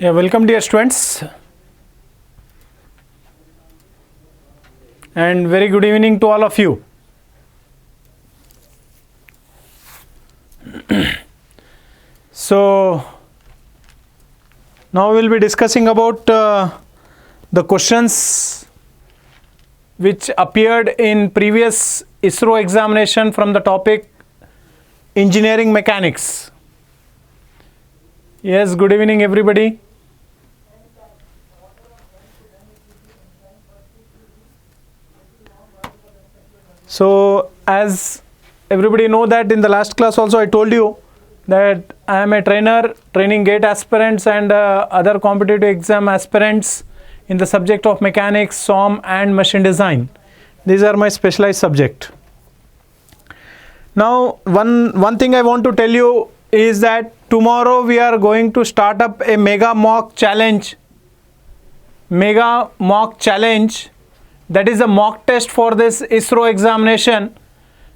Yeah, welcome dear students, and very good evening to all of you. So now we will be discussing about the questions which appeared in previous ISRO examination from the topic engineering mechanics. Yes, good evening everybody. So as everybody know that in the last class also I told you that I am a trainer training GATE aspirants and other competitive exam aspirants in the subject of mechanics, SOM and machine design. These are my specialized subject. Now one thing I want to tell you is that tomorrow we are going to start up a mega mock challenge. That is a mock test for this ISRO examination.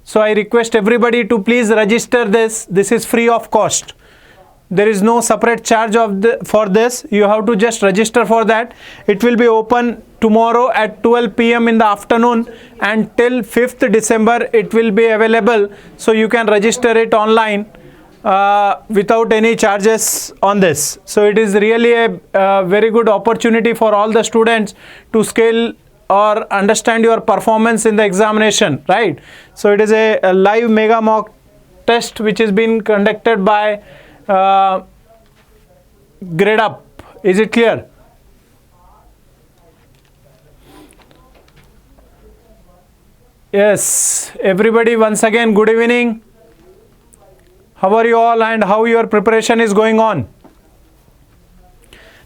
So I request everybody to please register this. This is free of cost. There is no separate charge for this. You have to just register for that. It will be open tomorrow at 12 p.m. in the afternoon and till 5th December it will be available. So you can register it online without any charges on this. So it is really a very good opportunity for all the students to scale or understand your performance in the examination, right? So it is a live mega mock test which is being conducted by Gradeup. Is it clear? Yes, everybody, once again good evening. How are you all and how your preparation is going on?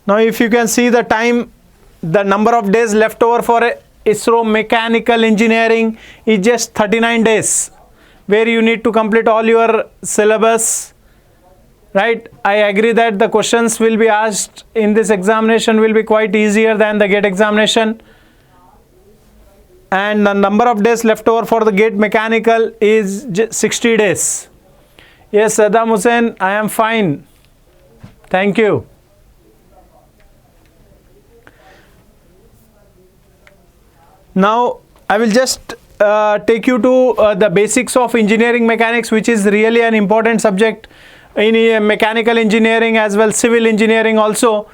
Now if you can see the time, the number of days left over for ISRO mechanical engineering is just 39 days, where you need to complete all your syllabus, right? I agree that the questions will be asked in this examination will be quite easier than the GATE examination, and the number of days left over for the GATE mechanical is 60 days. Yes, Saddam Hussain, I am fine. Thank you. Now I will just take you to the basics of engineering mechanics, which is really an important subject in mechanical engineering as well civil engineering also,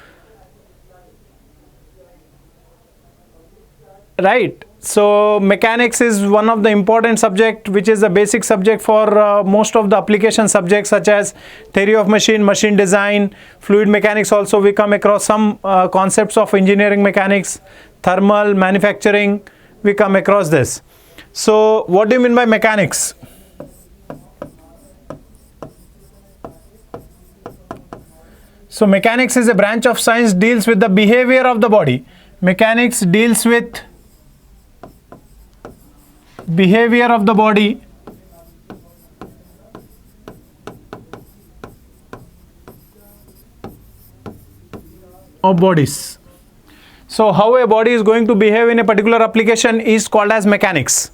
right? So mechanics is one of the important subject which is the basic subject for most of the application subjects such as theory of machine design, fluid mechanics. Also we come across some concepts of engineering mechanics, thermal, manufacturing, we come across this. So what do you mean by mechanics? So mechanics is a branch of science deals with the behavior of the body. Mechanics deals with behavior of the body of bodies. So how a body is going to behave in a particular application is called as mechanics.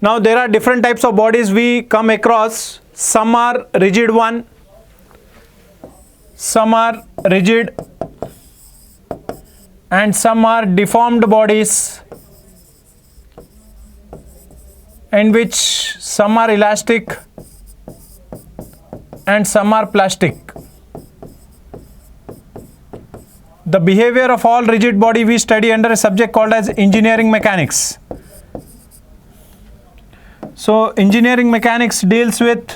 Now there are different types of bodies we come across. Some are rigid one, some are rigid, and some are deformed bodies, in which some are elastic and some are plastic. The behavior of all rigid body we study under a subject called as engineering mechanics. So engineering mechanics deals with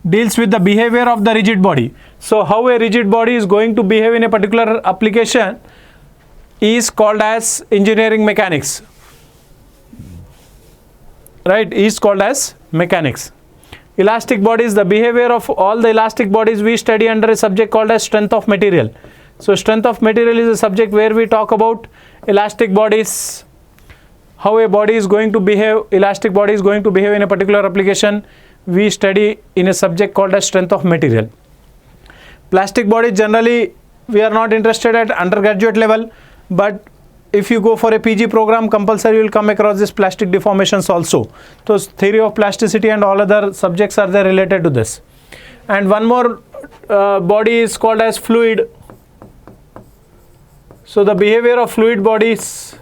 the behavior of the rigid body. So how a rigid body is going to behave in a particular application is called as engineering mechanics, right? Is called as mechanics. Elastic bodies, the behavior of all the elastic bodies we study under a subject called as strength of material. So strength of material is a subject where we talk about elastic bodies, how a body is going to behave, elastic body is going to behave in a particular application we study in a subject called as strength of material. Plastic bodies generally we are not interested at undergraduate level, but if you go for a PG program, compulsory you will come across this plastic deformations also. So theory of plasticity and all other subjects are there related to this. And one more body is called as fluid. So the behavior of fluid bodies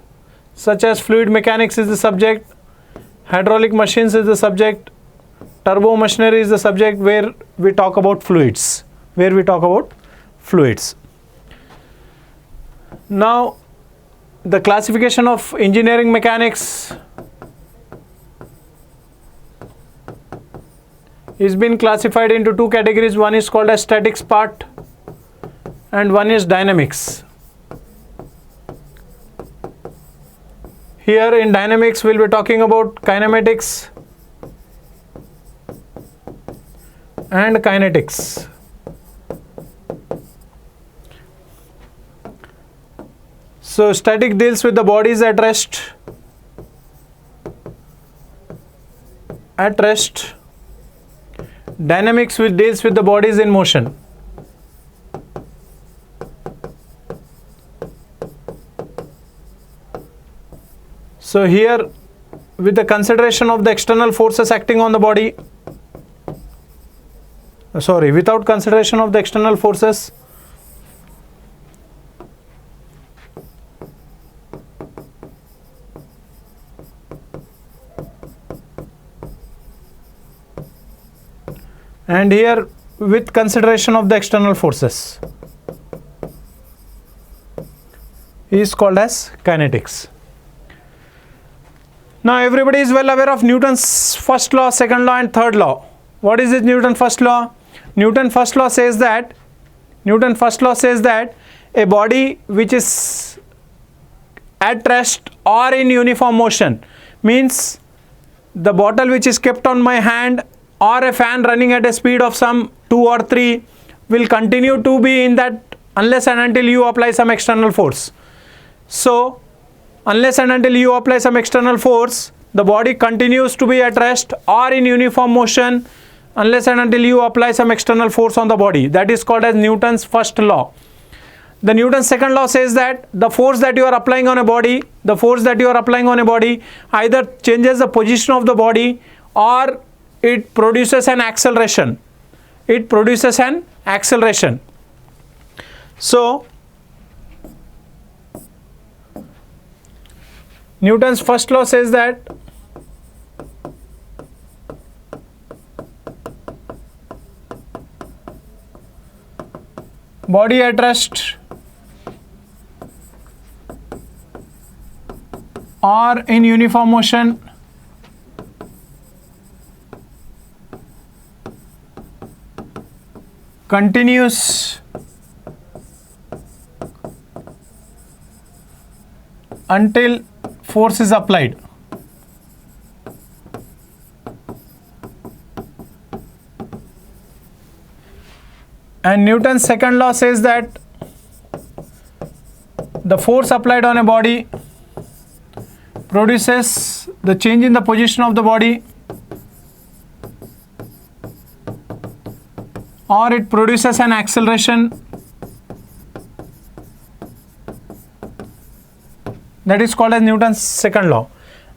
such as fluid mechanics is the subject, hydraulic machines is the subject, turbo machinery is the subject where we talk about fluids, Now the classification of engineering mechanics is been classified into two categories. One is called as statics part and one is dynamics. Here in dynamics we'll be talking about kinematics and kinetics. So static deals with the bodies at rest. Dynamics deals with the bodies in motion. So here, with the consideration of the external forces acting on the body, without consideration of the external forces, and here with consideration of the external forces is called as kinetics. Now everybody is well aware of Newton's first law, second law and third law. What is this Newton's first law? Newton's first law says that a body which is at rest or in uniform motion, means the bottle which is kept on my hand or a fan running at a speed of some 2 or 3 will continue to be in that unless and until you apply some external force. So unless and until you apply some external force, the body continues to be at rest or in uniform motion unless and until you apply some external force on the body. That is called as Newton's first law. The Newton's second law says that the force that you are applying on a body, either changes the position of the body or it produces an acceleration. So Newton's first law says that body at rest or in uniform motion continues until force is applied. And Newton's second law says that the force applied on a body produces the change in the position of the body or it produces an acceleration. That is called as Newton's second law.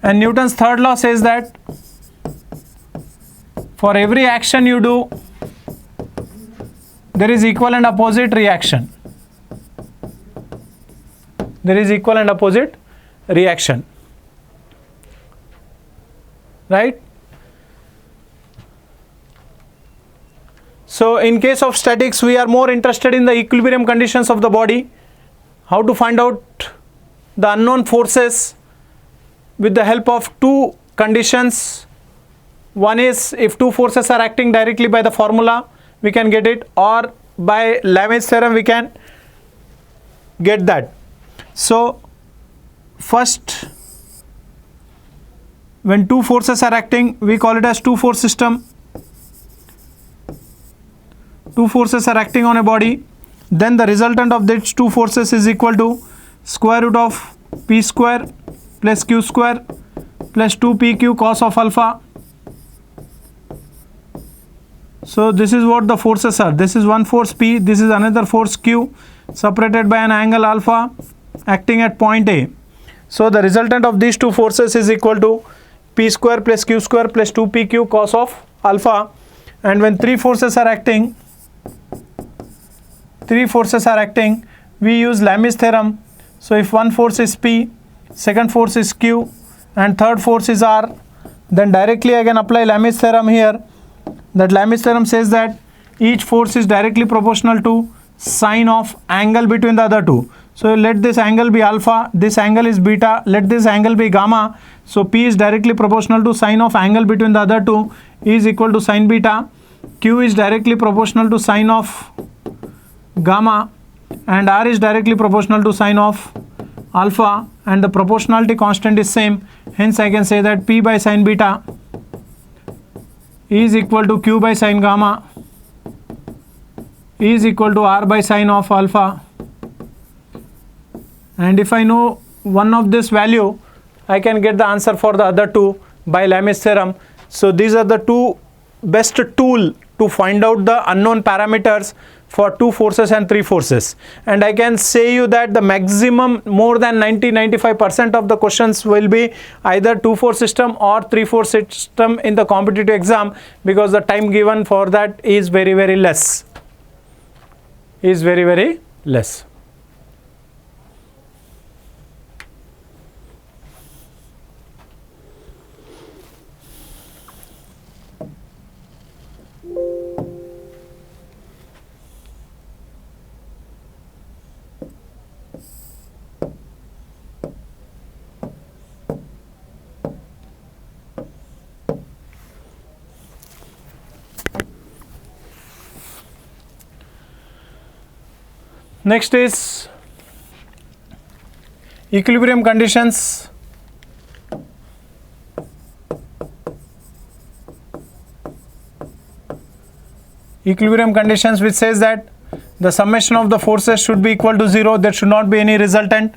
And Newton's third law says that for every action you do, there is equal and opposite reaction. Right? So in case of statics, we are more interested in the equilibrium conditions of the body, how to find out the unknown forces with the help of two conditions. One is if two forces are acting directly by the formula, we can get it, or by Lamè's theorem we can get that. So first, when two forces are acting, we call it as two-force system. Two forces are acting on a body, then the resultant of these two forces is equal to square root of p square plus q square plus 2pq cos of alpha. So this is what the forces are. This is one force P, this is another force Q, separated by an angle alpha, acting at point A. So the resultant of these two forces is equal to P square plus Q square plus 2PQ cos of alpha. And when three forces are acting, we use Lami's theorem. So if one force is P, second force is Q, and third force is R, then directly I can apply Lami's theorem here. That Lami's theorem says that each force is directly proportional to sine of angle between the other two. So let this angle be alpha, this angle is beta, let this angle be gamma. So P is directly proportional to sine of angle between the other two is equal to sine beta. Q is directly proportional to sine of gamma, and R is directly proportional to sine of alpha, and the proportionality constant is same. Hence I can say that P by sine beta is equal to Q by sine gamma is equal to R by sine of alpha. And if I know one of this value, I can get the answer for the other two by Lami's theorem. So these are the two best tool to find out the unknown parameters for two forces and three forces. And I can say you that the maximum more than 90-95% of the questions will be either 2-force system or 3-force system in the competitive exam, because the time given for that is very less. Next is equilibrium conditions. Equilibrium conditions, which says that the summation of the forces should be equal to 0. There should not be any resultant,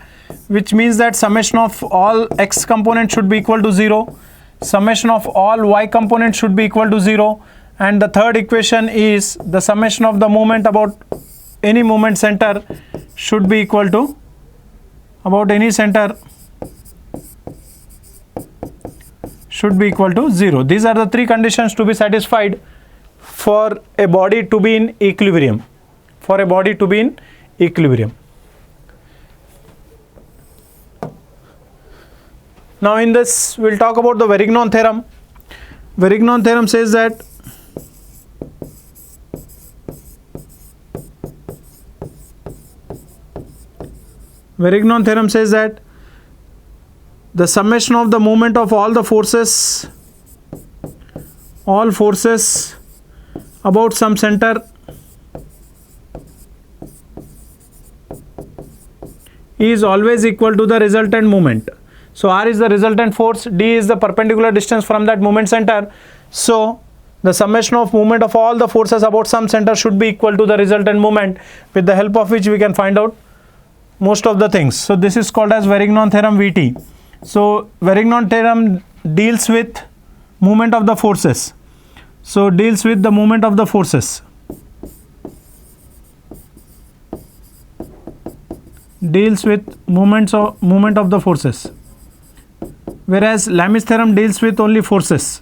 which means that summation of all x components should be equal to 0. Summation of all y components should be equal to 0. And the third equation is the summation of the moment about any moment center should be equal to about any center should be equal to 0. These are the three conditions to be satisfied for a body to be in equilibrium. Now in this we'll talk about the Varignon theorem. Varignon theorem says that the summation of the moment of all forces about some center is always equal to the resultant moment. So R is the resultant force, D is the perpendicular distance from that moment center. So the summation of moment of all the forces about some center should be equal to the resultant moment, with the help of which we can find out most of the things. So this is called as Varignon theorem VT. So Varignon theorem deals with movement of the forces. So deals with the movement of the forces. Deals with movement of the forces. Whereas Lami's theorem deals with only forces.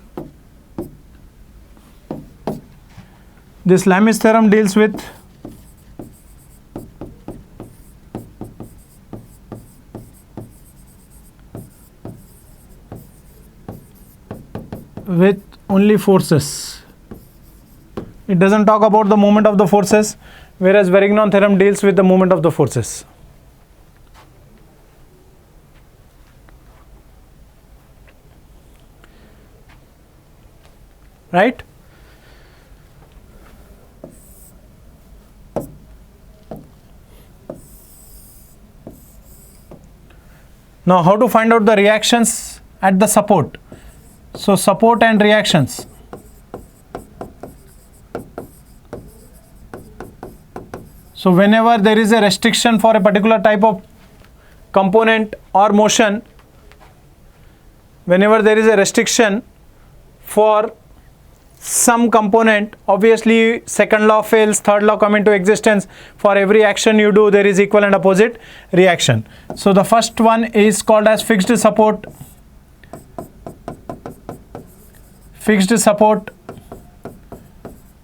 This Lami's theorem deals with only forces. It doesn't talk about the movement of the forces, whereas Varignon theorem deals with the movement of the forces. Right? Now how to find out the reactions at the support? So support and reactions. So whenever there is a restriction for a particular type of component or motion, whenever there is a restriction for some component. Obviously second law fails, third law come into existence. For every action you do, there is equal and opposite reaction. So the first one is called as fixed support. Fixed support,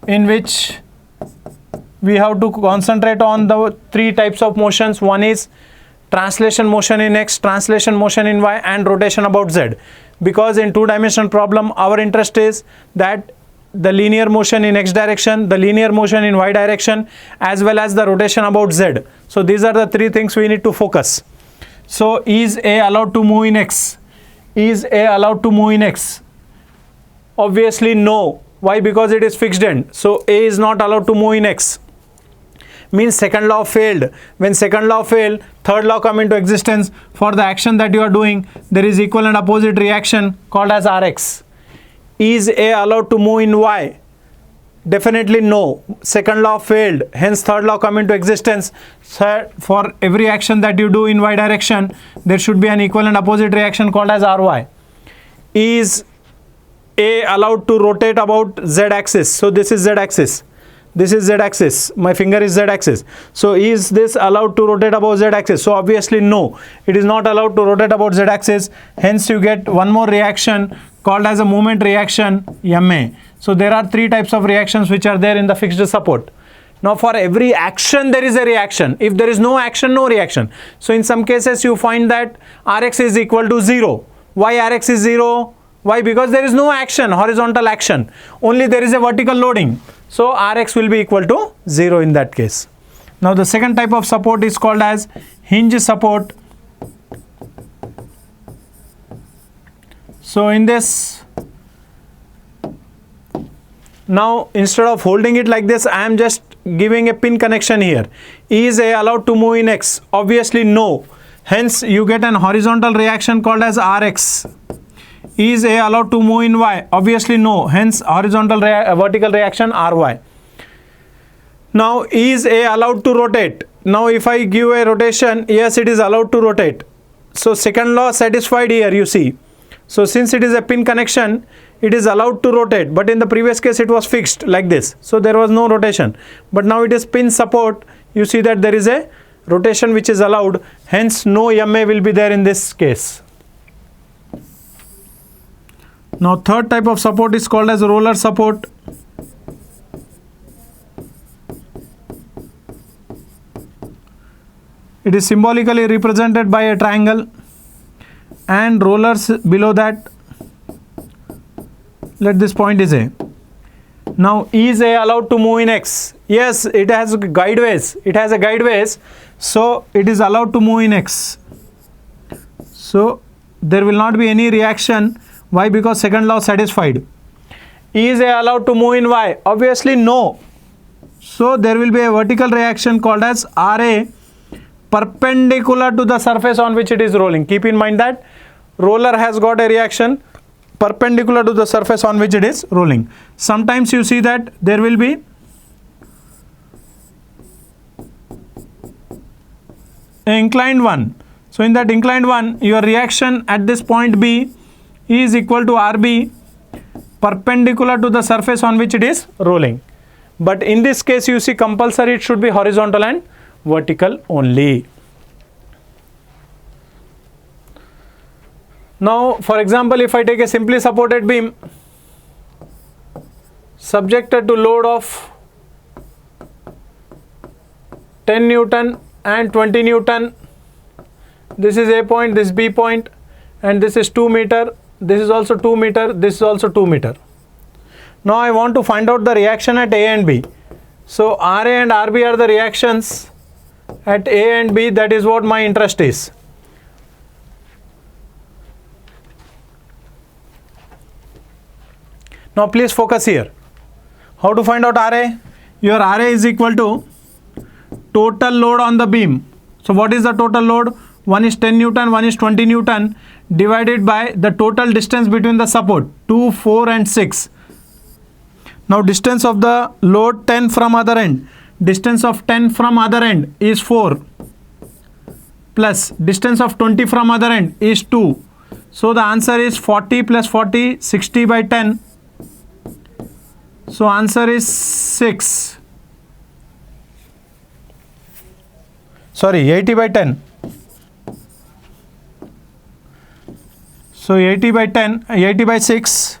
in which we have to concentrate on the three types of motions. One is translation motion in X, translation motion in Y, and rotation about Z. Because in two-dimensional problem, our interest is that the linear motion in X direction, the linear motion in Y direction, as well as the rotation about Z. So these are the three things we need to focus. So is A allowed to move in X? Is A allowed to move in X? Obviously no. Why? Because it is fixed end. So A is not allowed to move in X. Means second law failed. When second law failed, third law come into existence. For the action that you are doing, there is equal and opposite reaction called as Rx. Is A allowed to move in Y? Definitely no. Second law failed. Hence third law come into existence. For every action that you do in Y direction, there should be an equal and opposite reaction called as Ry. Is A allowed to rotate about Z axis? So this is Z axis. This is Z axis. My finger is Z axis. So is this allowed to rotate about Z axis? So obviously no. It is not allowed to rotate about Z axis. Hence you get one more reaction called as a moment reaction, MA. So there are three types of reactions which are there in the fixed support. Now for every action there is a reaction. If there is no action, no reaction. So in some cases you find that Rx is equal to 0. Why Rx is 0? Why? Because there is no action, horizontal action. Only there is a vertical loading. So Rx will be equal to 0 in that case. Now the second type of support is called as hinge support. So in this, now instead of holding it like this, I am just giving a pin connection here. Is A allowed to move in X? Obviously no. Hence you get an horizontal reaction called as Rx. Is A allowed to move in Y? Obviously no. Hence horizontal vertical reaction Ry. Now is A allowed to rotate? Now if I give a rotation, yes, it is allowed to rotate. So second law satisfied here, you see. So since it is a pin connection, it is allowed to rotate. But in the previous case it was fixed like this. So there was no rotation. But now it is pin support. You see that there is a rotation which is allowed. Hence no MA will be there in this case. Now third type of support is called as roller support. It is symbolically represented by a triangle and rollers below that. Let this point is A. Now is A allowed to move in X? Yes, it has guideways. It has a guideways. So it is allowed to move in X. So there will not be any reaction. Why? Because second law satisfied. Is A allowed to move in Y? Obviously no. So there will be a vertical reaction called as Ra perpendicular to the surface on which it is rolling. Keep in mind that roller has got a reaction perpendicular to the surface on which it is rolling. Sometimes you see that there will be an inclined one. So in that inclined one, your reaction at this point B is equal to RB perpendicular to the surface on which it is rolling. But in this case you see compulsory it should be horizontal and vertical only. Now for example, if I take a simply supported beam subjected to load of 10 Newton and 20 Newton, this is A point, this B point, and this is 2 meter. This is also 2 meter, this is also 2 meter. Now I want to find out the reaction at A and B. So RA and RB are the reactions at A and B. That is what my interest is. Now please focus here. How to find out RA? Your RA is equal to total load on the beam. So what is the total load? One is 10 Newton, one is 20 Newton, divided by the total distance between the support 2, 4 and 6. Now distance of the load 10 from other end. Distance of 10 from other end is 4 plus distance of 20 from other end is 2. So the answer is 40 plus 40, 60 by 10 So answer is 6. Sorry, 80 by 10. So 80 by 10, 80 by 6.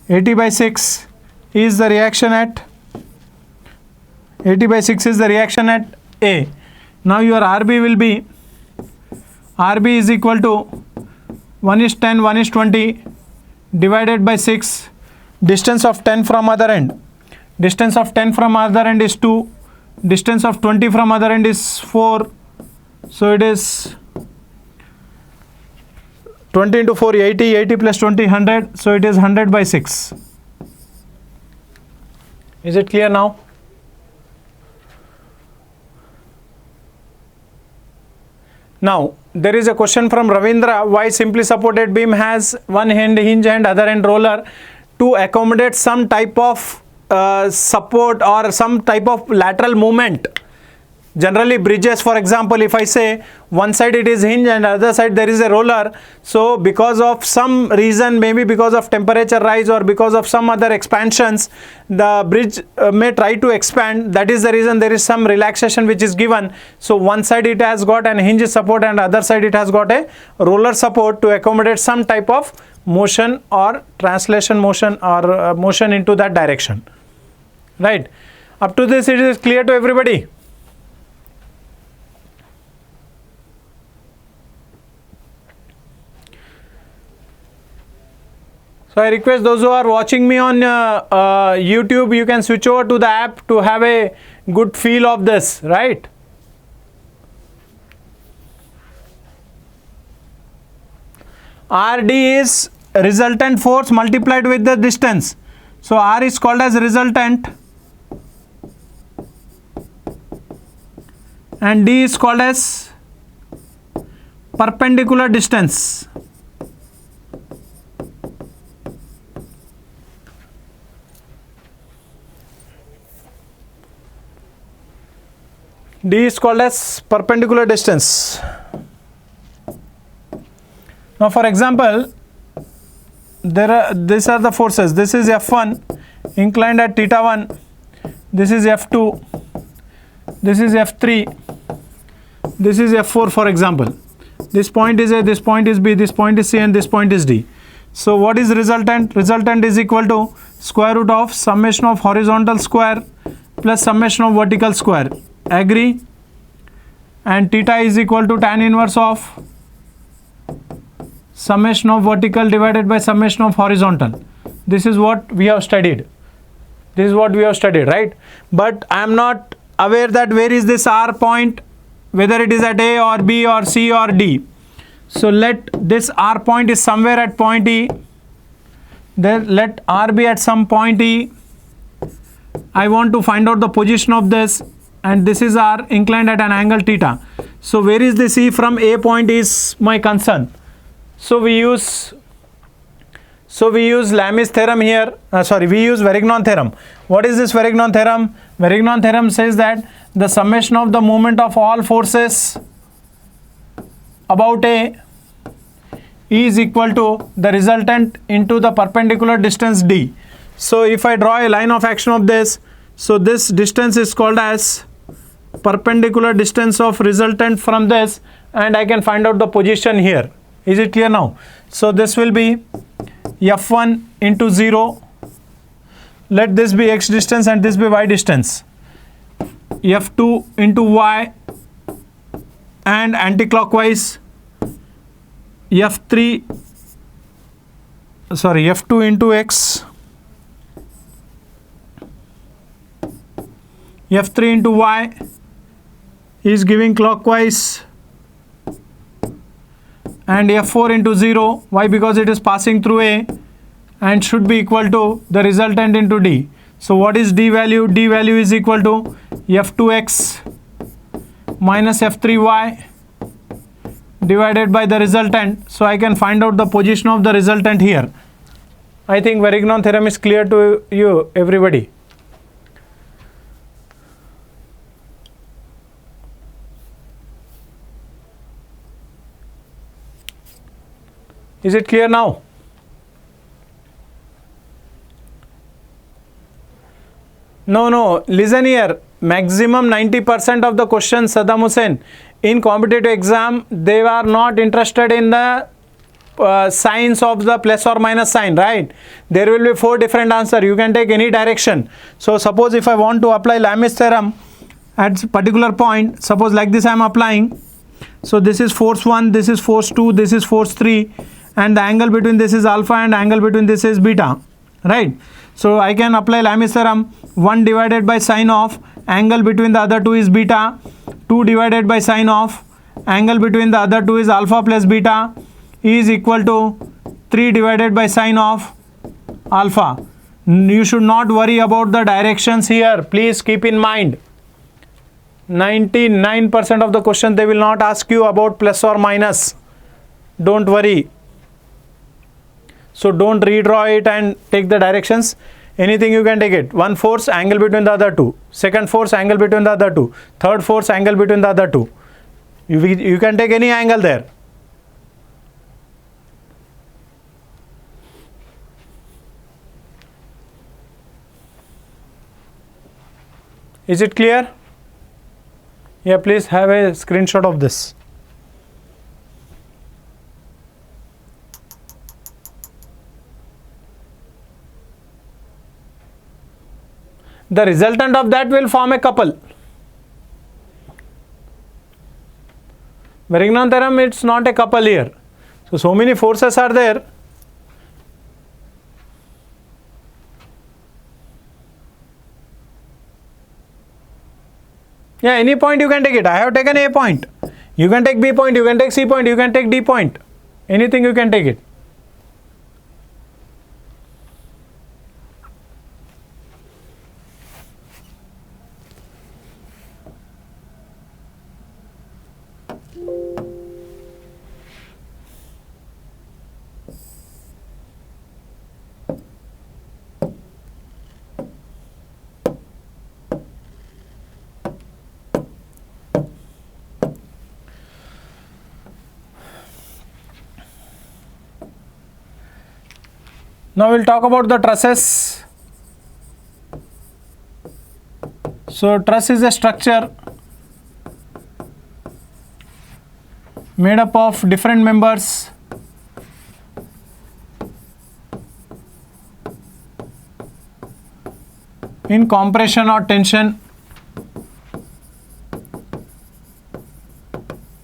80 by 6 is the reaction at 80 by 6 is the reaction at A. Now your RB will be, RB is equal to 1 is 10, 1 is 20 divided by 6. Distance of 10 from other end. Distance of 10 from other end is 2. Distance of 20 from other end is 4. So it is 20 into 4, 80, 80 plus 20, 100. So it is 100 by 6. Is it clear now? Now, there is a question from Ravindra, why simply supported beam has one hinge and other end roller to accommodate some type of support or some type of lateral movement. Generally bridges, for example, if I say one side it is hinge and other side there is a roller, so because of some reason, maybe because of temperature rise or because of some other expansions, the bridge may try to expand. That is the reason there is some relaxation which is given. So one side it has got an hinge support and other side it has got a roller support to accommodate some type of motion or translation motion or motion into that direction. Right? Up to this it is clear to everybody. So I request those who are watching me on YouTube, you can switch over to the app to have a good feel of this, right? RD is resultant force multiplied with the distance. So R is called as resultant and D is called as perpendicular distance. D is called as perpendicular distance. Now for example, these are the forces. This is F1 inclined at theta 1. This is F2. This is F3. This is F4 for example. This point is A, this point is B, this point is C and this point is D. So what is resultant? Resultant is equal to square root of summation of horizontal square plus summation of vertical square. Agree? And theta is equal to tan inverse of summation of vertical divided by summation of horizontal. This is what we have studied. This is what we have studied, right? But I am not aware that where is this R point, whether it is at A or B or C or D. So let this R point is somewhere at point E. Then let R be at some point E. I want to find out the position of this, and this is R inclined at an angle theta. So where is this E from A point is my concern. So we use Lami's theorem here. We use Varignon theorem. What is this Varignon theorem? Varignon theorem says that the summation of the moment of all forces about A is equal to the resultant into the perpendicular distance D. So if I draw a line of action of this, so this distance is called as perpendicular distance of resultant from this, and I can find out the position here. Is it clear now? So this will be F1 into 0. Let this be x distance and this be y distance. F2 into y and anti-clockwise F2 into x, F3 into y is giving clockwise, and F4 into 0. Why? Because it is passing through A and should be equal to the resultant into D. So what is D value? D value is equal to F2x minus F3y divided by the resultant. So I can find out the position of the resultant here. I think Varignon theorem is clear to you, everybody. Is it clear now? No, listen here. Maximum 90% of the questions, Saddam Hussein, in competitive exam, they are not interested in the signs of the plus or minus sign, right? There will be 4 different answers. You can take any direction. So suppose if I want to apply Lami's theorem at particular point, suppose like this I am applying. So this is force 1, this is force 2, this is force 3, and the angle between this is alpha and angle between this is beta, right? So I can apply Lami's theorem. 1 divided by sine of angle between the other two is beta, 2 divided by sine of angle between the other two is alpha plus beta is equal to 3 divided by sine of alpha. You should not worry about the directions here. Please keep in mind, 99% of the questions they will not ask you about plus or minus. Don't worry. So don't redraw it and take the directions. Anything you can take it. 1 force, angle between the other two. 2nd force, angle between the other two. 3rd force, angle between the other two. You can take any angle there. Is it clear? Yeah, please have a screenshot of this. The resultant of that will form a couple. Varignon theorem, it's not a couple here. So many forces are there. Yeah, any point you can take it. I have taken A point. You can take B point, you can take C point, you can take D point. Anything you can take it. Now we'll talk about the trusses. So truss is a structure made up of different members in compression or tension.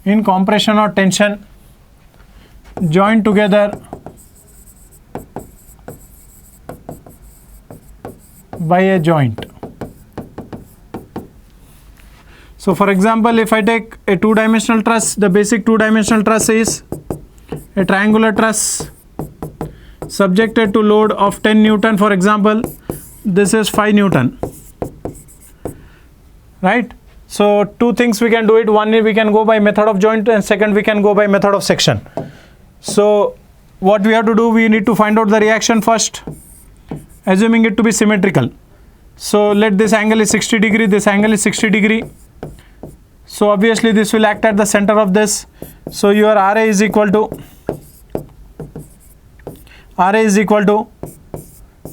In compression or tension, joined together by a joint. So for example, if I take a 2-dimensional truss, the basic 2-dimensional truss is a triangular truss subjected to load of 10 Newton. For example, this is 5 Newton, right? So 2 things we can do it. One is we can go by method of joint, and second we can go by method of section. So what we have to do, we need to find out the reaction first, assuming it to be symmetrical. So let this angle is 60 degree, this angle is 60 degree. So obviously this will act at the center of this. So your RA is equal to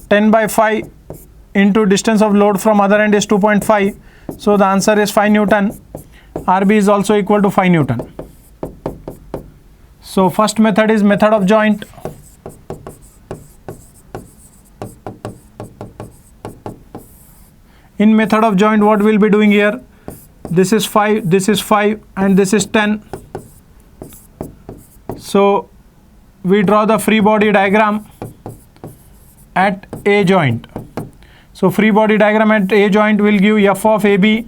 10 by 5 into distance of load from other end is 2.5. So the answer is 5 Newton. RB is also equal to 5 Newton. So first method is method of joint. In method of joint, what we'll be doing here, this is 5, this is 5, and this is 10. So we draw the free body diagram at A joint. So free body diagram at A joint will give F of AB,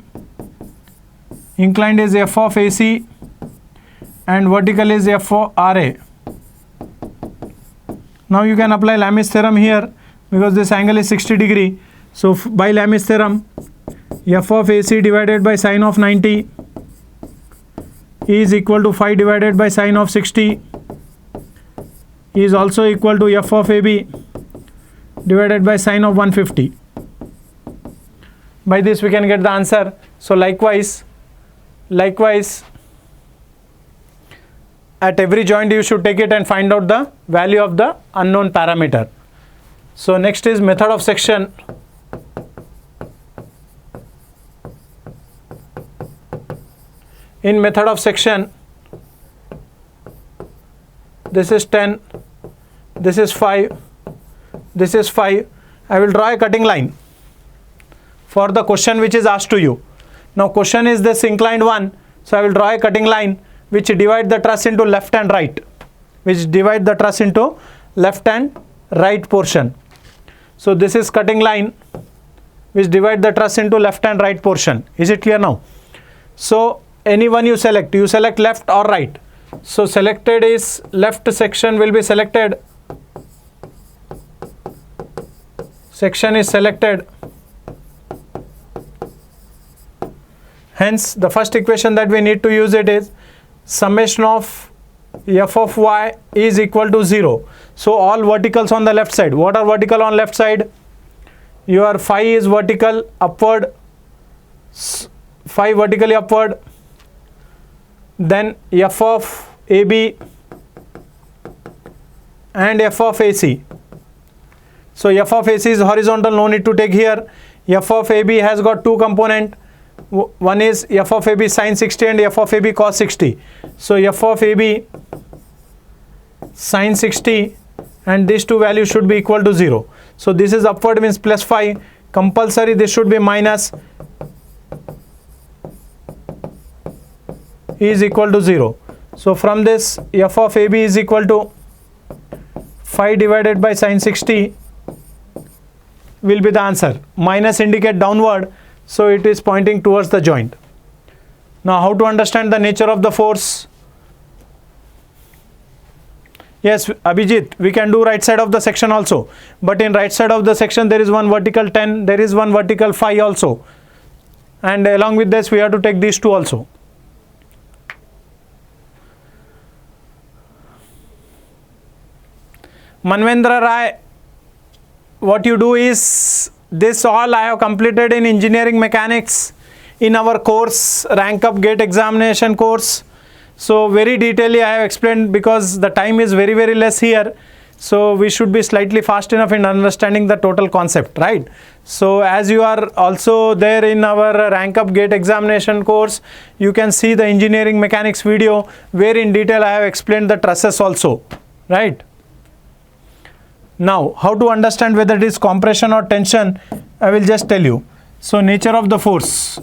inclined is F of AC, and vertical is F of RA. Now you can apply Lami's theorem here because this angle is 60 degree. So by Lami's theorem, F of AC divided by sine of 90 is equal to 5 divided by sine of 60 is also equal to F of AB divided by sine of 150. By this we can get the answer. So likewise at every joint you should take it and find out the value of the unknown parameter. So next is method of section. in method of section, this is 10, this is 5, this is 5. I will draw a cutting line for the question which is asked to you. Now question is this inclined one, so I will draw a cutting line which divide the truss into left and right, which divide the truss into left and right portion. So this is cutting line which divide the truss into left and right portion. Is it clear now? So any one you select left or right. So selected is left section will be selected. Section is selected. Hence the first equation that we need to use it is summation of f of y is equal to 0. So all verticals on the left side. What are vertical on left side? Your phi is vertical upward, phi vertically upward. Then f of AB and f of AC. So f of AC is horizontal, no need to take here. F of AB has got two component. One is f of AB sin 60 and f of AB cos 60. So f of AB sin 60 and these two values should be equal to 0. So this is upward means plus phi. Compulsory this should be minus is equal to 0. So from this f of AB is equal to phi divided by sin 60 will be the answer. Minus indicate downward, so it is pointing towards the joint. Now how to understand the nature of the force? Yes, Abhijit, we can do right side of the section also, but in right side of the section there is one vertical 10, there is one vertical phi also, and along with this we have to take these two also. Manvendra Rai, what you do is, this all I have completed in engineering mechanics in our course, rank up gate examination course. So very detailedly I have explained, because the time is very less here. So we should be slightly fast enough in understanding the total concept, right? So as you are also there in our rank up gate examination course, you can see the engineering mechanics video where in detail I have explained the trusses also, right? Now, how to understand whether it is compression or tension, I will just tell you. So, nature of the force.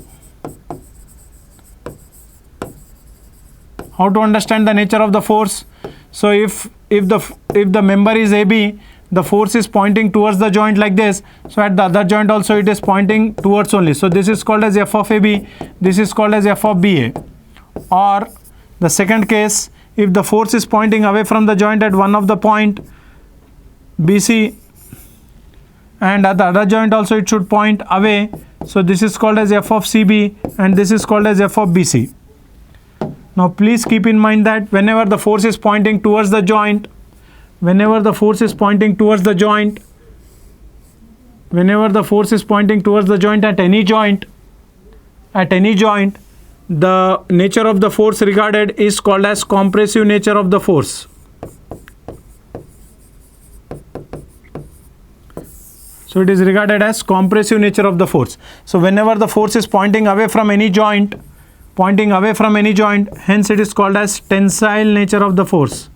How to understand the nature of the force? So, if the member is AB, the force is pointing towards the joint like this. So, at the other joint also it is pointing towards only. So, this is called as f of AB. This is called as f of BA. Or the second case, if the force is pointing away from the joint at one of the point BC, and at the other joint also it should point away, so this is called as f of CB and this is called as f of BC. Now please keep in mind that whenever the force is pointing towards the joint, whenever the force is pointing towards the joint at any joint, the nature of the force regarded is called as compressive nature of the force. So it is regarded as compressive nature of the force. So whenever the force is pointing away from any joint, hence it is called as tensile nature of the force.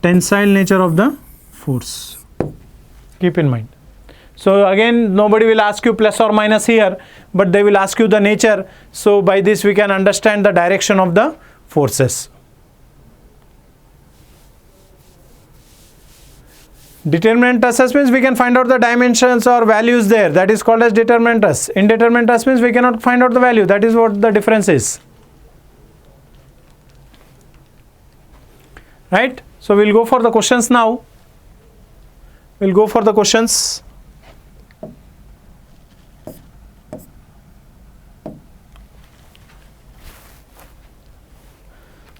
Tensile nature of the force. Keep in mind. So again, nobody will ask you plus or minus here, but they will ask you the nature. So by this we can understand the direction of the forces. Determinant truss means we can find out the dimensions or values there. That is called as determinant truss. Indeterminate truss means we cannot find out the value. That is what the difference is. Right? So we'll go for the questions now. We'll go for the questions.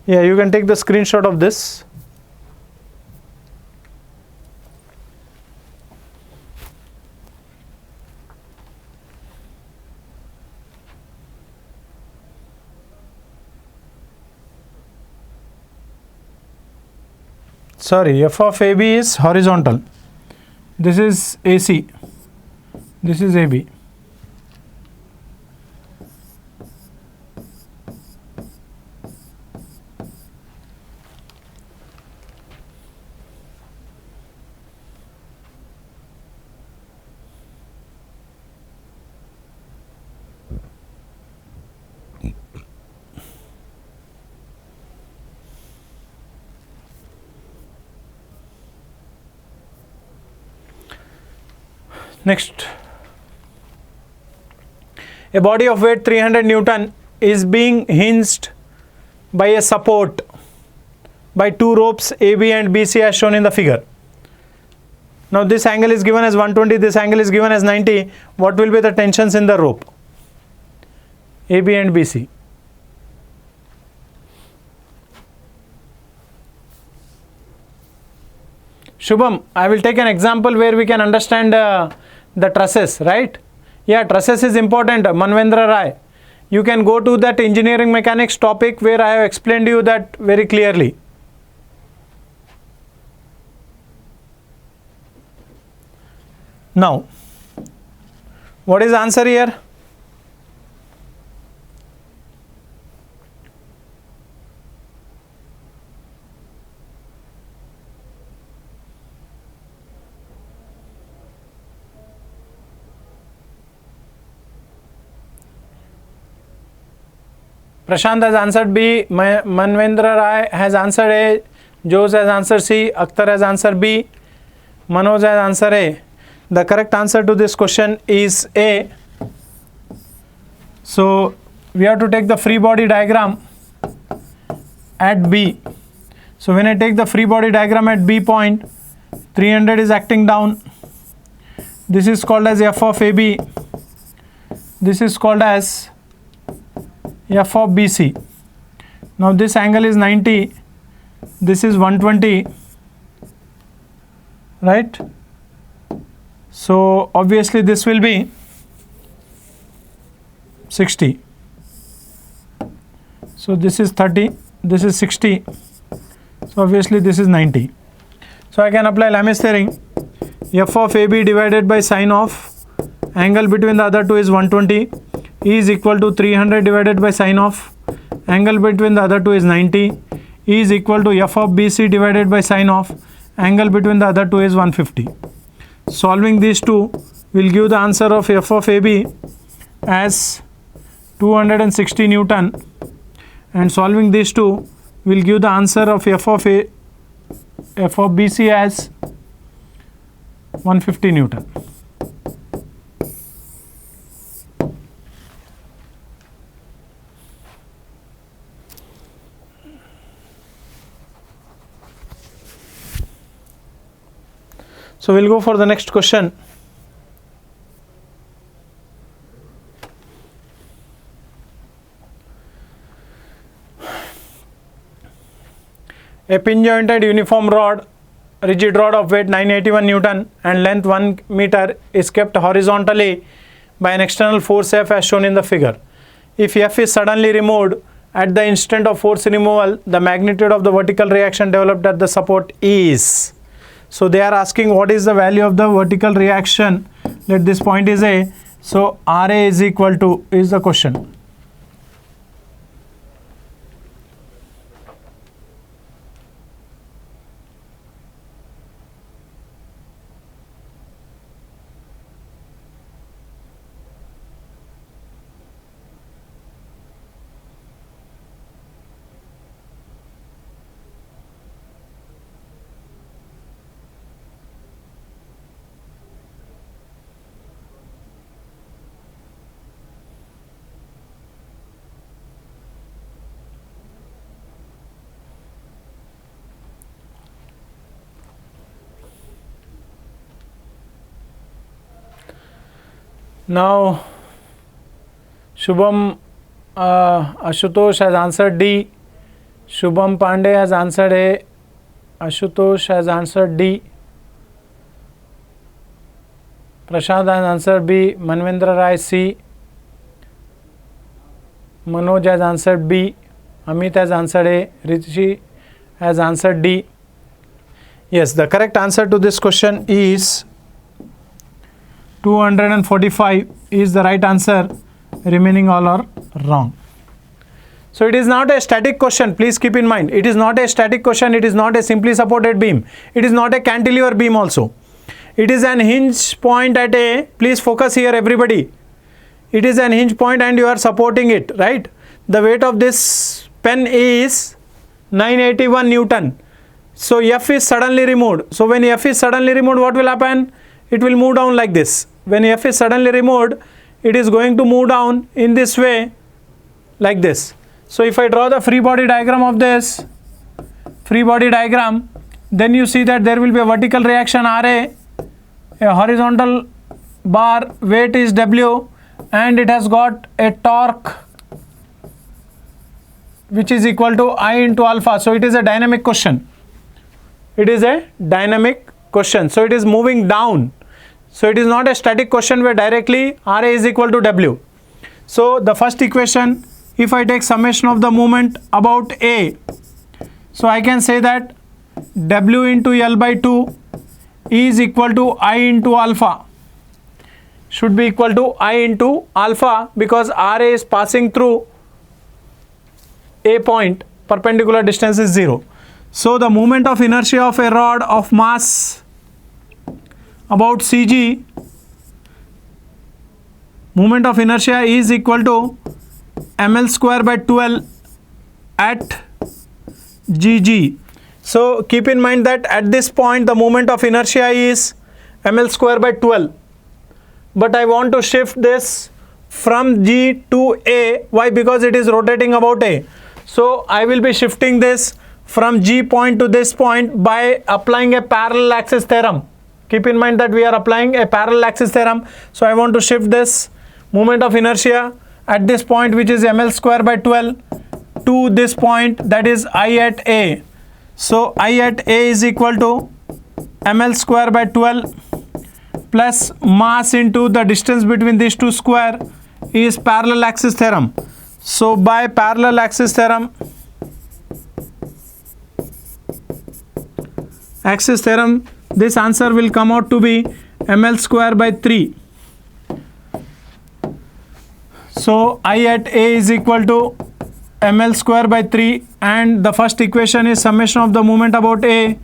Yeah, you can take the screenshot of this. Sorry, f of AB is horizontal. This is AC. This is AB. Next, a body of weight 300 Newton is being hinged by a support by two ropes AB and BC as shown in the figure. Now this angle is given as 120, this angle is given as 90. What will be the tensions in the rope? AB and BC. Shubham, I will take an example where we can understand the trusses, right? Yeah, trusses is important. Manvendra Rai, you can go to that engineering mechanics topic where I have explained you that very clearly. Now, what is the answer here? Prashant has answered B, Manvendra Rai has answered A, Jose has answered C, Akhtar has answered B, Manoj has answered A. The correct answer to this question is A. So we have to take the free body diagram at B. So when I take the free body diagram at B point, 300 is acting down. This is called as F of AB. This is called as F of BC. Now this angle is 90. This is 120. Right? So obviously this will be 60. So this is 30. This is 60. So obviously this is 90. So I can apply Lamy's theorem. F of AB divided by sine of angle between the other two is 120. E is equal to 300 divided by sine of angle between the other two is 90. E is equal to F of BC divided by sine of angle between the other two is 150. Solving these two will give the answer of F of AB as 260 Newton, and solving these two will give the answer of F of BC as 150 Newton. So we'll go for the next question. A pin jointed uniform rod, rigid rod of weight 981 Newton and length 1 meter is kept horizontally by an external force F as shown in the figure. If F is suddenly removed at the instant of force removal, the magnitude of the vertical reaction developed at the support is. So they are asking what is the value of the vertical reaction. Let this point is A. So RA is equal to is the question. Now Shubham Ashutosh has answered D. Shubham Pandey has answered A. Ashutosh has answered D. Prashant has answered B. Manvendra Rai C. Manoj has answered B. Amit has answered A. Rushi has answered D. Yes, the correct answer to this question is 245 is the right answer. Remaining all are wrong. So it is not a static question. Please keep in mind, it is not a static question. It is not a simply supported beam. It is not a cantilever beam also. It is an hinge point at A. Please focus here everybody. It is an hinge point and you are supporting it, right? the weight of this pen is 981 Newton. So F is suddenly removed. So when F is suddenly removed, what will happen? It will move down like this. When F is suddenly removed, it is going to move down in this way, like this. So if I draw the free body diagram of this, free body diagram, then you see that there will be a vertical reaction RA, a horizontal bar, weight is W, and it has got a torque which is equal to I into alpha. So it is a dynamic question. It is a dynamic question. So it is moving down. So it is not a static question where directly RA is equal to W. So the first equation, if I take summation of the moment about A, so I can say that W into L by 2 is equal to I into alpha. Should be equal to I into alpha because RA is passing through A point, perpendicular distance is 0. So the moment of inertia of a rod of mass about CG, moment of inertia is equal to ml square by 12 at GG. So keep in mind that at this point the moment of inertia is ml square by 12. But I want to shift this from G to A. Why? Because it is rotating about A. So I will be shifting this from G point to this point by applying a parallel axis theorem. Keep in mind that we are applying a parallel axis theorem. So I want to shift this moment of inertia at this point, which is ml square by 12, to this point, that is I at A. So I at A is equal to ml square by 12 plus mass into the distance between these two square is parallel axis theorem. So by parallel axis theorem, this answer will come out to be ml square by 3. So I at A is equal to ml square by 3, and the first equation is summation of the moment about A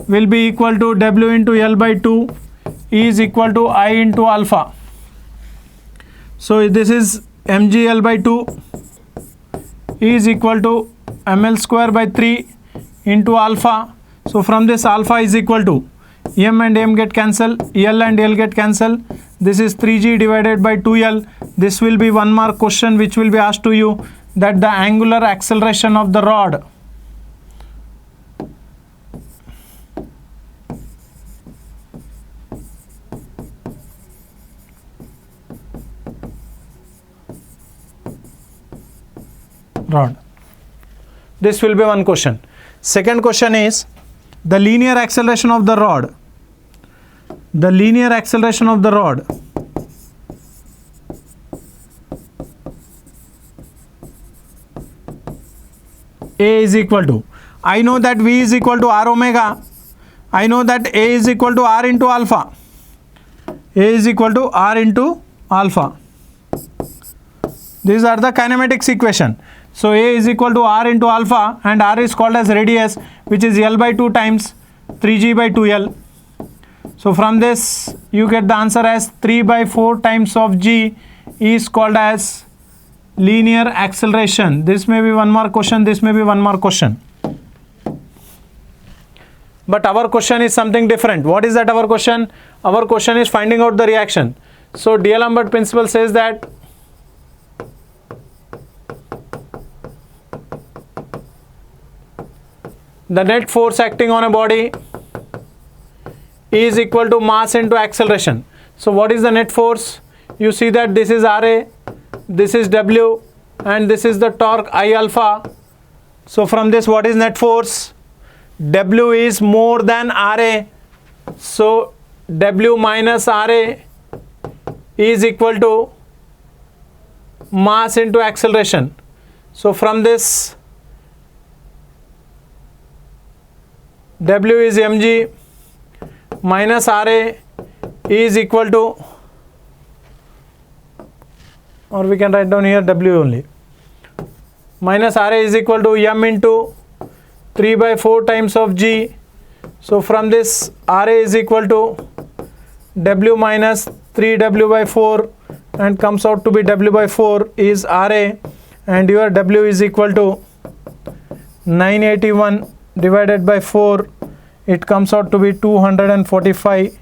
will be equal to W into L by 2 is equal to I into alpha. So this is mgl by 2 is equal to ml square by 3 into alpha. So from this, alpha is equal to m and m get cancel, L and L get cancel. This is 3g divided by 2L. This will be one mark question which will be asked to you, that the angular acceleration of the rod This will be one question. Second question is the linear acceleration of the rod. The linear acceleration of the rod A is equal to, I know that V is equal to R omega. I know that A is equal to R into alpha. A is equal to R into alpha. These are the kinematics equation. So A is equal to R into alpha, and R is called as radius, which is L by 2 times 3g by 2L. So from this you get the answer as 3 by 4 times of g is called as linear acceleration. This may be one more question, this may be one more question. But our question is something different. What is that our question? Our question is finding out the reaction. So D'Alembert principle says that the net force acting on a body is equal to mass into acceleration. So what is the net force? You see that this is Ra, this is W, and this is the torque I alpha. So from this, what is net force? W is more than Ra. So W minus Ra is equal to mass into acceleration. So from this, W is mg minus Ra is equal to, or we can write down here W only, minus Ra is equal to m into 3 by 4 times of g. So from this, Ra is equal to W minus 3W by 4, and comes out to be W by 4 is Ra, and your W is equal to 981 divided by 4, it comes out to be 245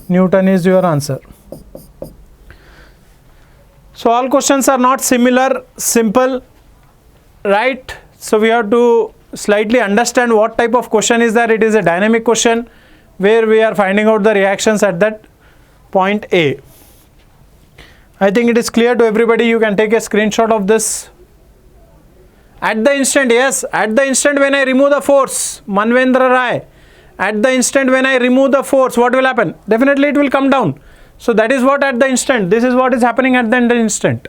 Newton is your answer. So all questions are not similar, simple, right? So we have to slightly understand what type of question is that. It is a dynamic question where we are finding out the reactions at that point A. I think it is clear to everybody. You can take a screenshot of this. At the instant, yes, at the instant when I remove the force, Manvendra Rai, at the instant when I remove the force, what will happen? Definitely it will come down. So that is what at the instant, this is what is happening at the instant.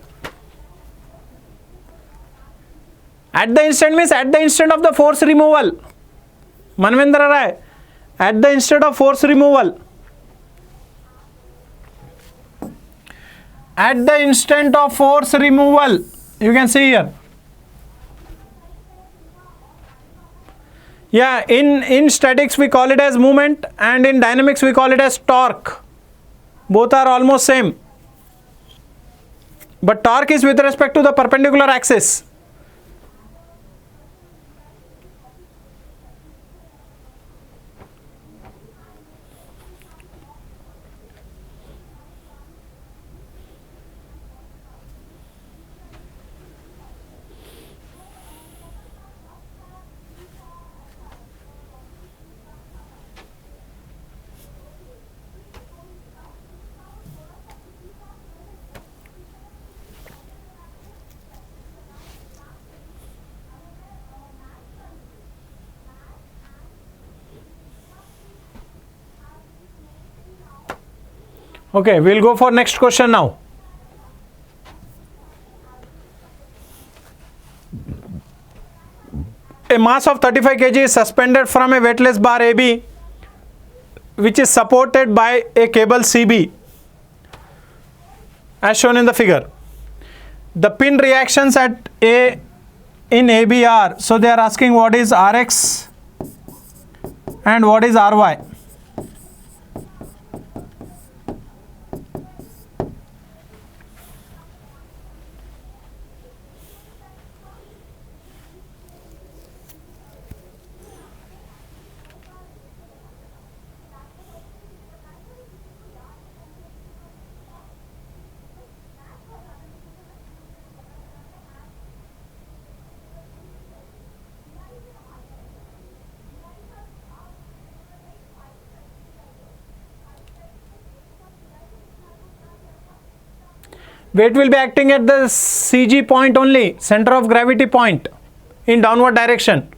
At the instant means at the instant of the force removal. Manvendra Rai, at the instant of force removal. At the instant of force removal, you can see here. Yeah, in statics we call it as movement, and in dynamics we call it as torque. Both are almost same. But torque is with respect to the perpendicular axis. Okay, we'll go for next question now. A mass of 35 kg is suspended from a weightless bar AB, which is supported by a cable CB, as shown in the figure. The pin reactions at A in AB are, so they are asking what is Rx and what is Ry. Weight will be acting at the CG point only, center of gravity point, in downward direction.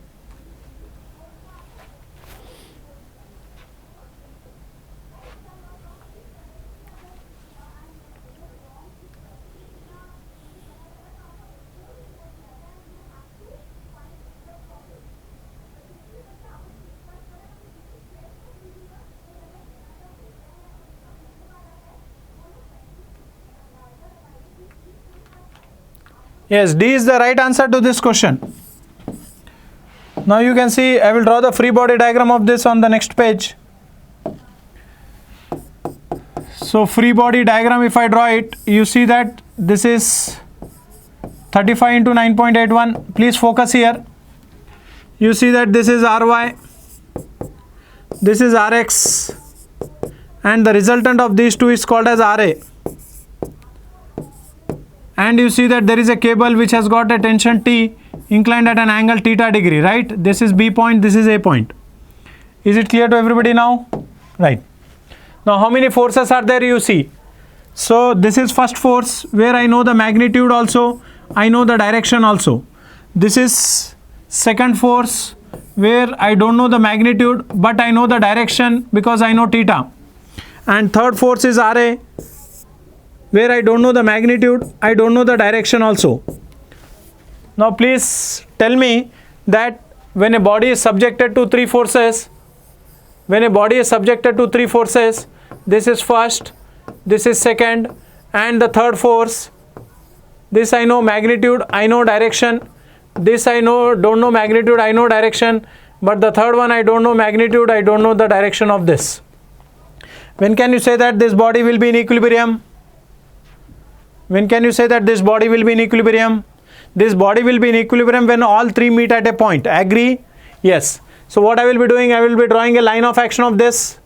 Yes, D is the right answer to this question. Now you can see, I will draw the free body diagram of this on the next page. So free body diagram, if I draw it, you see that this is 35 into 9.81. Please focus here. You see that this is Ry, this is Rx, and the resultant of these two is called as Ra. And you see that there is a cable which has got a tension T inclined at an angle theta degree, right? This is B point, this is A point. Is it clear to everybody now? Right. Now how many forces are there, you see? So this is first force where I know the magnitude also, I know the direction also. This is second force where I don't know the magnitude but I know the direction because I know theta. And third force is Ra, where I don't know the magnitude, I don't know the direction also. Now please tell me that when a body is subjected to three forces, this is first, this is second, and the third force, this I know magnitude, I know direction, this I know, don't know magnitude, I know direction, but the third one I don't know magnitude, I don't know the direction of this. When can you say that this body will be in equilibrium? When can you say that this body will be in equilibrium? this body will be in equilibrium when all three meet at a point. Agree? Yes. So what I will be doing, I will be drawing a line of action of this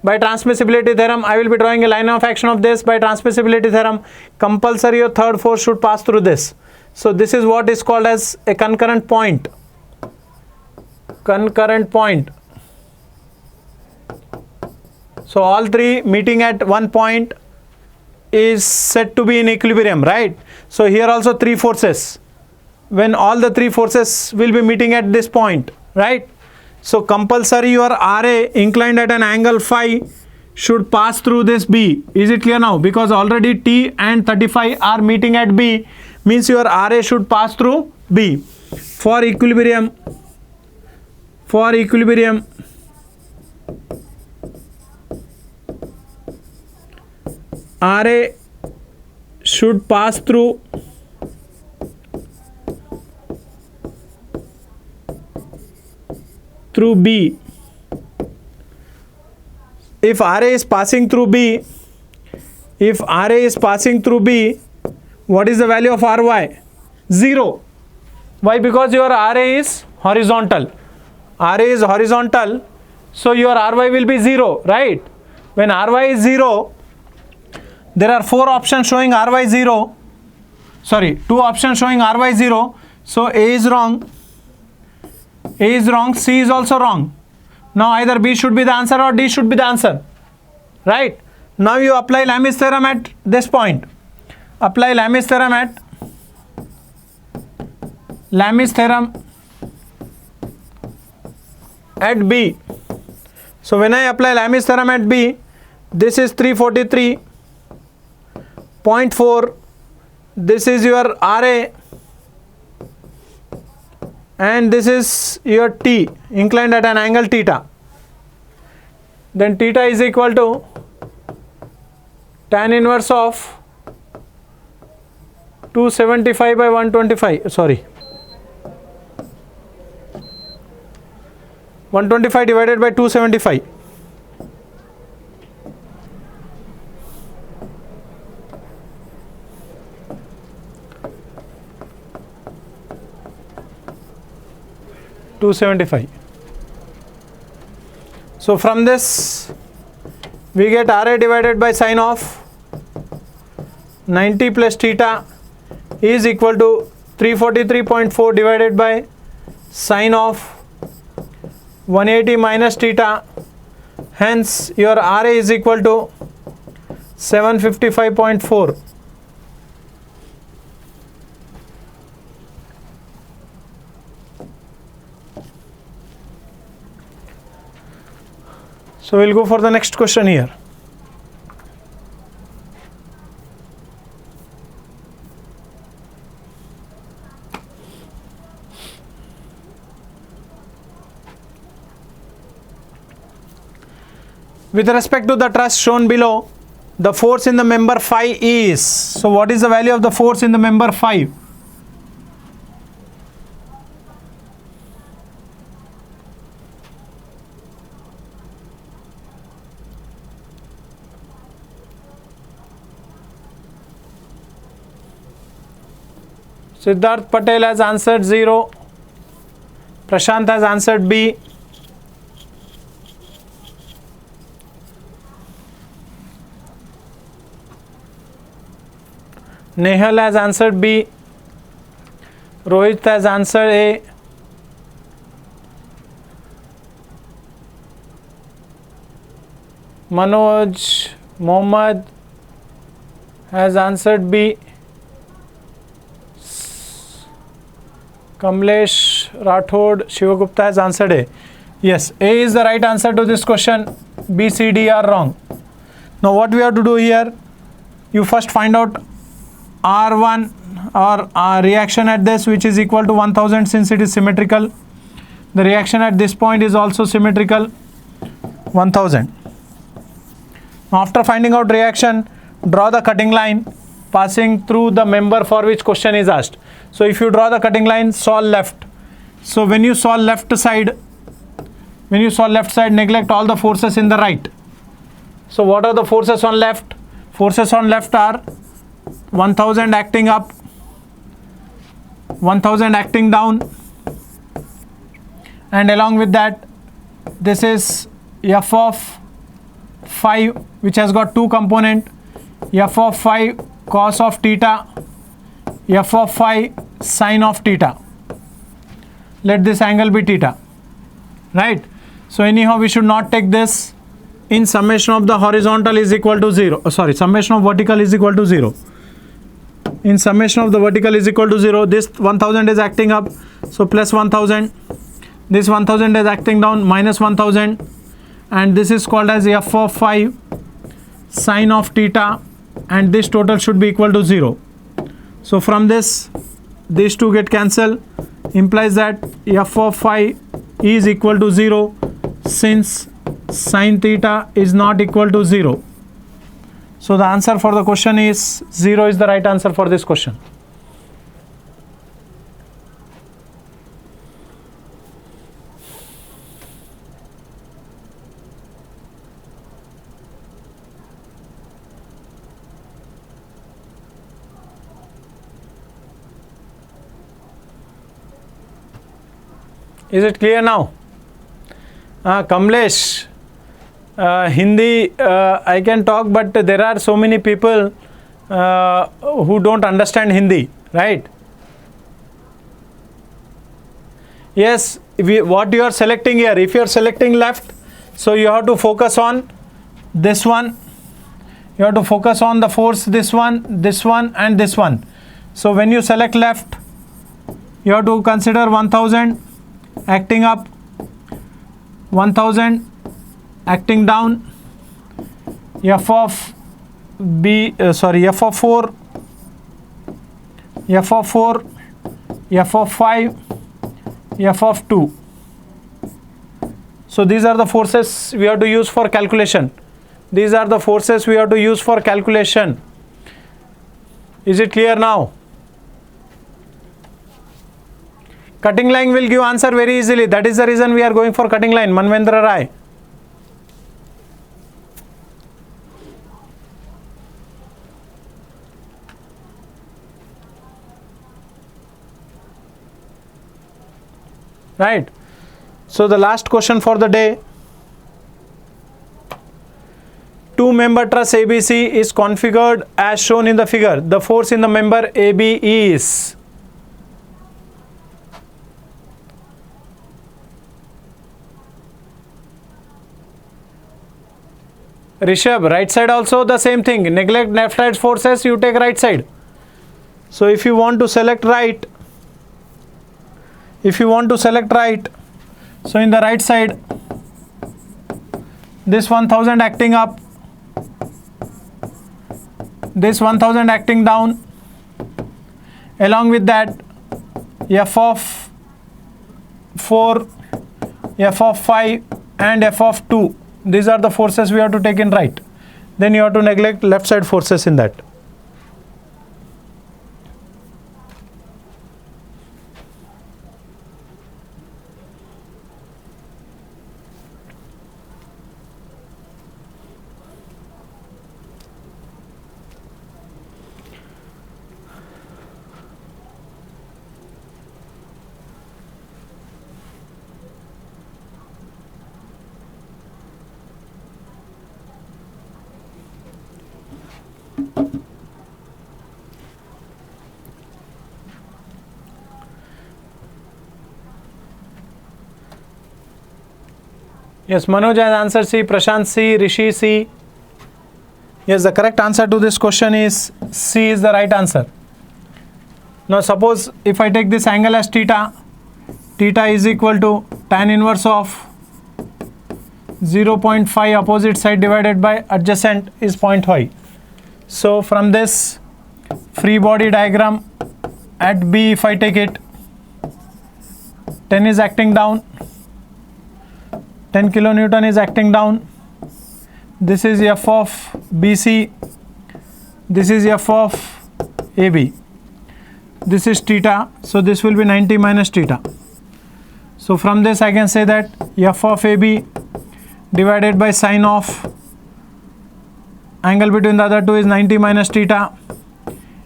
by transmissibility theorem. I will be drawing a line of action of this by transmissibility theorem. Compulsory your third force should pass through this. So this is what is called as a concurrent point. Concurrent point. So all three meeting at one point is said to be in equilibrium, right? So here also three forces. When all the three forces will be meeting at this point, right? So compulsory your RA inclined at an angle phi should pass through this B. Is it clear now? Because already T and 35 are meeting at B, means your RA should pass through B. For equilibrium, RA should pass through B. If RA is passing through B, what is the value of RY? 0. Why? Because your RA is horizontal. RA is horizontal, so your RY will be 0, right? When RY is 0, there are 4 options showing RY 0. Sorry, 2 options showing RY 0. So A is wrong. C is also wrong. Now either B should be the answer or D should be the answer, right? Now you apply Lami's theorem at this point. Apply Lami's theorem at B. So when I apply Lami's theorem at B, this is 343.4. This is your RA. And this is your T inclined at an angle theta. Then theta is equal to tan inverse of 275 by 125. Sorry, 125 divided by 275. So from this we get RA divided by sine of 90 plus theta is equal to 343.4 divided by sine of 180 minus theta. Hence your RA is equal to 755.4. So we'll go for the next question here. With respect to the truss shown below, the force in the member phi is. So what is the value of the force in the member phi? Siddharth Patel has answered 0. Prashant has answered B. Nehal has answered B. Rohit has answered A. Manoj Mohammed has answered B. Kamlesh Rathod Shivagupta has answered A. Yes, A is the right answer to this question. B, C, D are wrong. Now what we have to do here, you first find out R1 or reaction at this, which is equal to 1000 since it is symmetrical. The reaction at this point is also symmetrical, 1000. After finding out reaction, draw the cutting line passing through the member for which question is asked. So if you draw the cutting line, solve left. So when you solve left side, neglect all the forces in the right. So what are the forces on left? Forces on left are 1000 acting up, 1000 acting down, and along with that this is f of phi, which has got two component, f of phi cos of theta, f of phi sin of theta. Let this angle be theta, right? So anyhow we should not take this. In summation of the horizontal is equal to 0, summation of vertical is equal to 0. In summation of the vertical is equal to 0, this 1000 is acting up, so plus 1000, this 1000 is acting down, minus 1000, and this is called as f of phi sin of theta, and this total should be equal to 0. So from this, these two get cancelled, implies that f of phi is equal to 0 since sin theta is not equal to 0. So the answer for the question is 0 is the right answer for this question. Is it clear now? Kamlesh, Hindi I can talk, but there are so many people who don't understand Hindi, right? Yes, what you are selecting here, if you are selecting left, so you have to focus on this one, you have to focus on the force, this one and this one. So when you select left, you have to consider 1000 acting up, 1000 acting down, f of 4, f of 4, f of 5, f of 2. So these are the forces we have to use for calculation. These are the forces we have to use for calculation. Is it clear now? Cutting line will give answer very easily. That is the reason we are going for cutting line. Manvendra Rai. Right. So the last question for the day. Two-member truss ABC is configured as shown in the figure. The force in the member AB is. Rishabh, right side also the same thing. Neglect left side forces, you take right side. So if you want to select right, so in the right side, this 1000 acting up, this 1000 acting down, along with that f of 4, f of 5 and f of 2. These are the forces we have to take in right. Then you have to neglect left side forces in that. Yes, Manoj has answered C, Prashant C, Rishi C. Yes, the correct answer to this question is C is the right answer. Now suppose if I take this angle as theta, theta is equal to tan inverse of 0.5 opposite side divided by adjacent is 0.5. So from this free body diagram at B, if I take it, 10 is acting down, 10 kilonewton is acting down. This is F of BC. This is F of AB. This is theta. So this will be 90 minus theta. So from this I can say that F of AB divided by sine of angle between the other two is 90 minus theta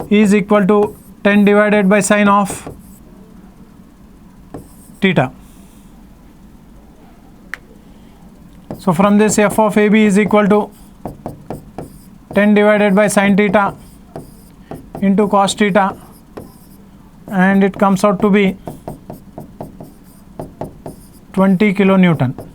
is equal to 10 divided by sine of theta. So from this, f of AB is equal to 10 divided by sin theta into cos theta, and it comes out to be 20 kilonewton.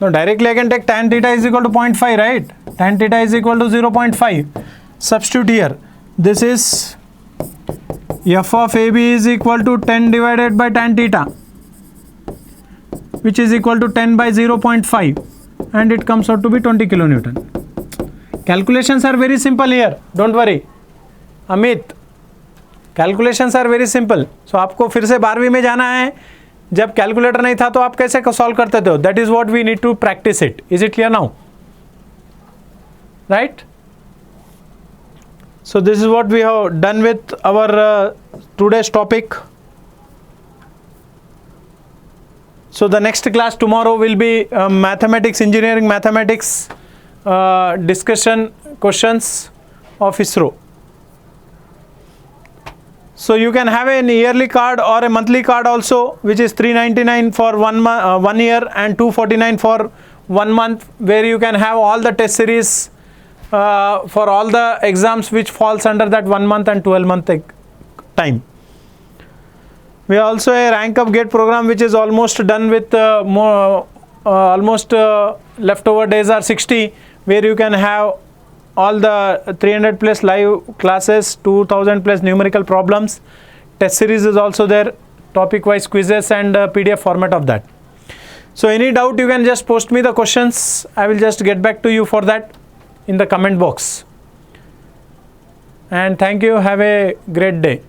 Now directly I can take tan theta is equal to 0.5, right? Tan theta is equal to 0.5. Substitute here. This is f of AB is equal to 10 divided by tan theta, which is equal to 10 by 0.5, and it comes out to be 20 kilonewton. Calculations are very simple here. Don't worry. Amit, calculations are very simple. So आपको फिर से 12वीं में जाना है. जब calculator नहीं था तो आप कैसे सॉल्व करते थे? That is what we need to practise it. Is it clear now? Right. So this is what we have done with our today's topic. So the next class tomorrow will be mathematics, engineering mathematics discussion questions of ISRO. So you can have an yearly card or a monthly card also, which is 399 for 1 year and 249 for 1 month, where you can have all the test series for all the exams which falls under that 1 month and 12 month time. We have also a rank up gate program which is almost done with leftover days are 60, where you can have all the 300 plus live classes, 2000 plus numerical problems. Test series is also there, topic wise quizzes and PDF format of that. So any doubt you can just post me the questions. I will just get back to you for that in the comment box. And thank you. Have a great day.